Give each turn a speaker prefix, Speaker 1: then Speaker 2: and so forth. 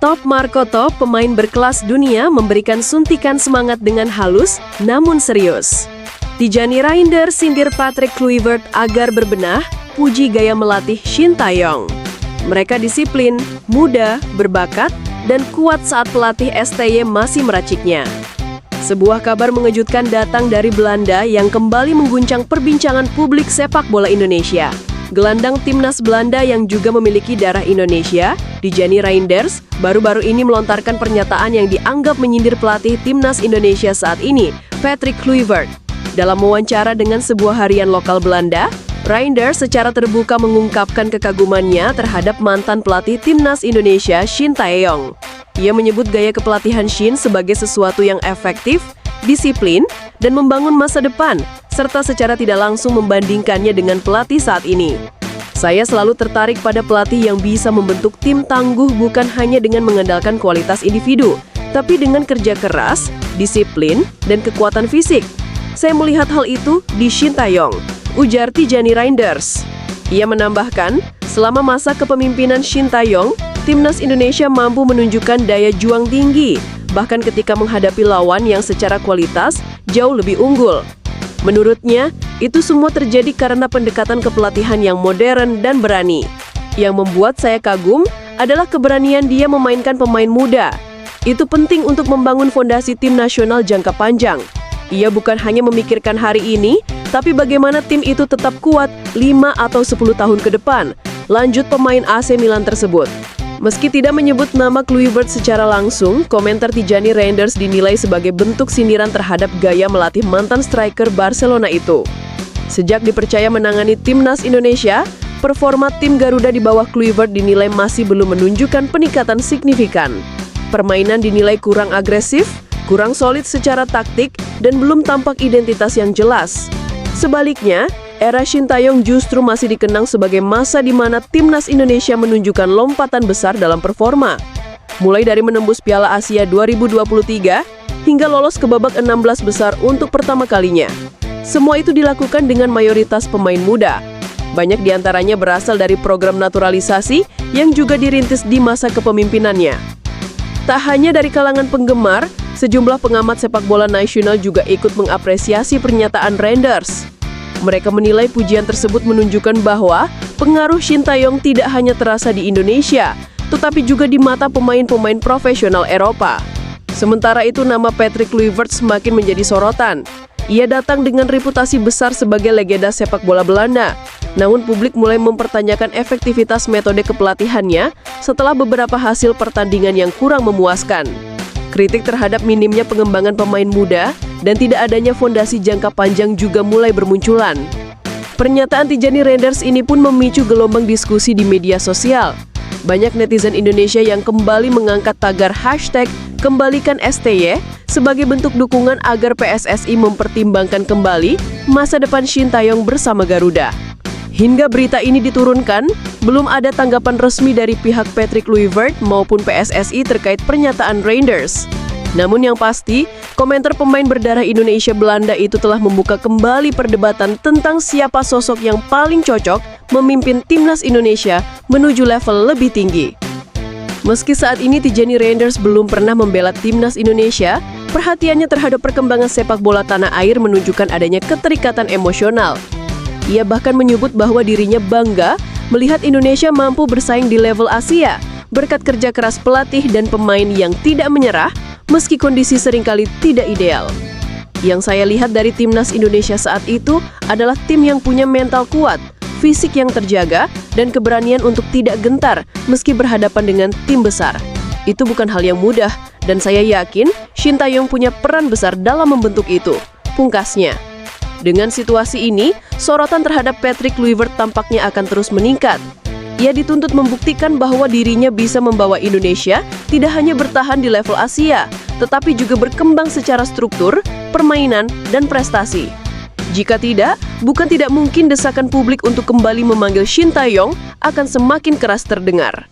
Speaker 1: Top Marco Top, pemain berkelas dunia, memberikan suntikan semangat dengan halus namun serius. Tijani Reinders sindir Patrick Kluivert agar berbenah, puji gaya melatih Shin Tae-yong. Mereka disiplin, muda, berbakat, dan kuat saat pelatih STY masih meraciknya. Sebuah kabar mengejutkan datang dari Belanda yang kembali mengguncang perbincangan publik sepak bola Indonesia. Gelandang timnas Belanda yang juga memiliki darah Indonesia, Tijani Reinders, baru-baru ini melontarkan pernyataan yang dianggap menyindir pelatih timnas Indonesia saat ini, Patrick Kluivert. Dalam wawancara dengan sebuah harian lokal Belanda, Reinders secara terbuka mengungkapkan kekagumannya terhadap mantan pelatih timnas Indonesia, Shin Tae-yong. Ia menyebut gaya kepelatihan Shin sebagai sesuatu yang efektif, disiplin, dan membangun masa depan, serta secara tidak langsung membandingkannya dengan pelatih saat ini. Saya selalu tertarik pada pelatih yang bisa membentuk tim tangguh bukan hanya dengan mengandalkan kualitas individu, tapi dengan kerja keras, disiplin, dan kekuatan fisik. Saya melihat hal itu di Shin Tae-yong, ujar Tijani Reinders. Ia menambahkan, selama masa kepemimpinan Shin Tae-yong, timnas Indonesia mampu menunjukkan daya juang tinggi, bahkan ketika menghadapi lawan yang secara kualitas jauh lebih unggul. Menurutnya, itu semua terjadi karena pendekatan kepelatihan yang modern dan berani. Yang membuat saya kagum adalah keberanian dia memainkan pemain muda. Itu penting untuk membangun fondasi tim nasional jangka panjang. Ia bukan hanya memikirkan hari ini, tapi bagaimana tim itu tetap kuat 5 atau 10 tahun ke depan, lanjut pemain AC Milan tersebut. Meski tidak menyebut nama Kluivert secara langsung, komentar Tijani Reinders dinilai sebagai bentuk sindiran terhadap gaya melatih mantan striker Barcelona itu. Sejak dipercaya menangani timnas Indonesia, performa tim Garuda di bawah Kluivert dinilai masih belum menunjukkan peningkatan signifikan. Permainan dinilai kurang agresif, kurang solid secara taktik, dan belum tampak identitas yang jelas. Sebaliknya, era Shin Tae-yong justru masih dikenang sebagai masa di mana timnas Indonesia menunjukkan lompatan besar dalam performa. Mulai dari menembus Piala Asia 2023 hingga lolos ke babak 16 besar untuk pertama kalinya. Semua itu dilakukan dengan mayoritas pemain muda. Banyak diantaranya berasal dari program naturalisasi yang juga dirintis di masa kepemimpinannya. Tak hanya dari kalangan penggemar, sejumlah pengamat sepak bola nasional juga ikut mengapresiasi pernyataan Reinders. Mereka menilai pujian tersebut menunjukkan bahwa pengaruh Shin Tae-yong tidak hanya terasa di Indonesia, tetapi juga di mata pemain-pemain profesional Eropa. Sementara itu, nama Patrick Kluivert semakin menjadi sorotan. Ia datang dengan reputasi besar sebagai legenda sepak bola Belanda. Namun publik mulai mempertanyakan efektivitas metode kepelatihannya setelah beberapa hasil pertandingan yang kurang memuaskan. Kritik terhadap minimnya pengembangan pemain muda dan tidak adanya fondasi jangka panjang juga mulai bermunculan. Pernyataan Tijani Reinders ini pun memicu gelombang diskusi di media sosial. Banyak netizen Indonesia yang kembali mengangkat tagar #kembalikan STY sebagai bentuk dukungan agar PSSI mempertimbangkan kembali masa depan Shin Tae-yong bersama Garuda. Hingga berita ini diturunkan, belum ada tanggapan resmi dari pihak Patrick Kluivert maupun PSSI terkait pernyataan Reinders. Namun yang pasti, komentar pemain berdarah Indonesia Belanda itu telah membuka kembali perdebatan tentang siapa sosok yang paling cocok memimpin timnas Indonesia menuju level lebih tinggi. Meski saat ini Tijani Reinders belum pernah membela timnas Indonesia, perhatiannya terhadap perkembangan sepak bola tanah air menunjukkan adanya keterikatan emosional. Ia bahkan menyebut bahwa dirinya bangga melihat Indonesia mampu bersaing di level Asia berkat kerja keras pelatih dan pemain yang tidak menyerah meski kondisi seringkali tidak ideal. Yang saya lihat dari timnas Indonesia saat itu adalah tim yang punya mental kuat, fisik yang terjaga, dan keberanian untuk tidak gentar meski berhadapan dengan tim besar. Itu bukan hal yang mudah, dan saya yakin Shin Tae-yong punya peran besar dalam membentuk itu, pungkasnya. Dengan situasi ini, sorotan terhadap Patrick Kluivert tampaknya akan terus meningkat. Ia dituntut membuktikan bahwa dirinya bisa membawa Indonesia tidak hanya bertahan di level Asia, tetapi juga berkembang secara struktur, permainan, dan prestasi. Jika tidak, bukan tidak mungkin desakan publik untuk kembali memanggil Shin Tae-yong akan semakin keras terdengar.